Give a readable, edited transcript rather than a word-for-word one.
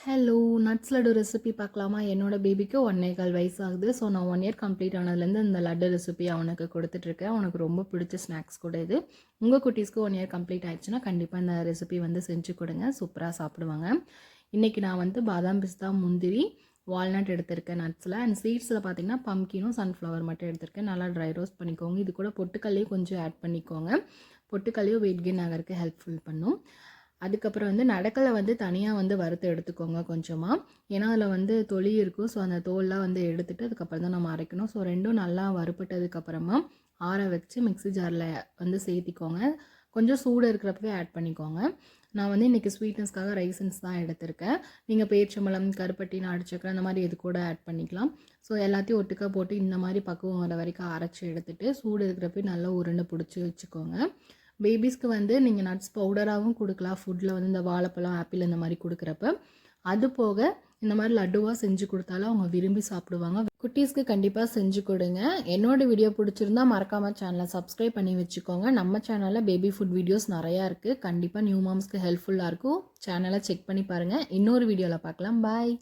Hello nuts laddu recipe பார்க்கலாமா? என்னோடய பேபிக்கு 1.25 வயசு ஆகுது. ஸோ நான் 1 இயர் கம்ப்ளீட் ஆனதுலேருந்து இந்த லட்டு ரெசிபி அவனுக்கு கொடுத்துட்ருக்கேன். அவனுக்கு ரொம்ப பிடிச்ச ஸ்நாக்ஸ் கூட இது. உங்கள் குட்டீஸ்க்கு 1 இயர் கம்ப்ளீட் ஆயிடுச்சுன்னா கண்டிப்பாக இந்த ரெசிபி வந்து செஞ்சு கொடுங்க. சூப்பராக சாப்பிடுவாங்க. இன்றைக்கி நான் வந்து பாதாம் பிஸ்தா முந்திரி வால்நட் எடுத்திருக்கேன் நட்ஸில். அண்ட் சீட்ஸில் பார்த்தீங்கன்னா பம்கினும் சன்ஃப்ளவர் மட்டும் எடுத்திருக்கேன். நல்லா ட்ரை ரோஸ்ட் பண்ணிக்கோங்க. இது கூட பொட்டுக்கல்லையும் கொஞ்சம் ஆட் பண்ணிக்கோங்க. பொட்டுக்கல்லையும் வெயிட் கெயின் ஆகிறதுக்கு ஹெல்ப்ஃபுல் பண்ணும். அதுக்கப்புறம் வந்து நடக்கலை வந்து தனியாக வந்து வறுத்து எடுத்துக்கோங்க கொஞ்சமாக. ஏன்னா அதில் வந்து தொலி இருக்கும். ஸோ அந்த தோல்லாம் வந்து எடுத்துகிட்டு அதுக்கப்புறம் தான் நம்ம அரைக்கணும். ஸோ ரெண்டும் நல்லா வறுப்பட்டதுக்கப்புறமா ஆற வச்சு மிக்ஸி ஜாரில் வந்து சேர்த்திக்கோங்க. கொஞ்சம் சூடு இருக்கிறப்பவே ஆட் பண்ணிக்கோங்க. நான் வந்து இன்றைக்கி ஸ்வீட்னஸ்க்காக ரைசன்ஸ் தான் எடுத்திருக்கேன். நீங்கள் பேரிச்சம்பழம், கருப்பட்டி, நாட்டுச்சக்கரை அந்த மாதிரி இது கூட ஆட் பண்ணிக்கலாம். ஸோ எல்லாத்தையும் ஒட்டுக்கா போட்டு இந்த மாதிரி பக்குவம் வர வரைக்கும் அரைச்சி எடுத்துகிட்டு சூடு இருக்கிறப்ப நல்லா உருண்டை பிடிச்சி வச்சுக்கோங்க. பேபிஸ்க்கு வந்து நீங்கள் நட்ஸ் பவுடராகவும் கொடுக்கலாம். ஃபுட்டில் வந்து இந்த வாழைப்பழம், ஆப்பிள் இந்த மாதிரி கொடுக்குறப்ப. அது போக இந்த மாதிரி லட்டுவாக செஞ்சு கொடுத்தாலும் அவங்க விரும்பி சாப்பிடுவாங்க. குட்டீஸ்க்கு கண்டிப்பாக செஞ்சு கொடுங்க. என்னோடய வீடியோ பிடிச்சிருந்தா மறக்காமல் சேனலை சப்ஸ்கிரைப் பண்ணி வச்சுக்கோங்க. நம்ம சேனலில் பேபி ஃபுட் வீடியோஸ் நிறையா இருக்குது. கண்டிப்பாக நியூ மாம்ஸ்க்கு ஹெல்ப்ஃபுல்லாக இருக்கும். சேனலை செக் பண்ணி பாருங்கள். இன்னொரு வீடியோவில் பார்க்கலாம். பாய்.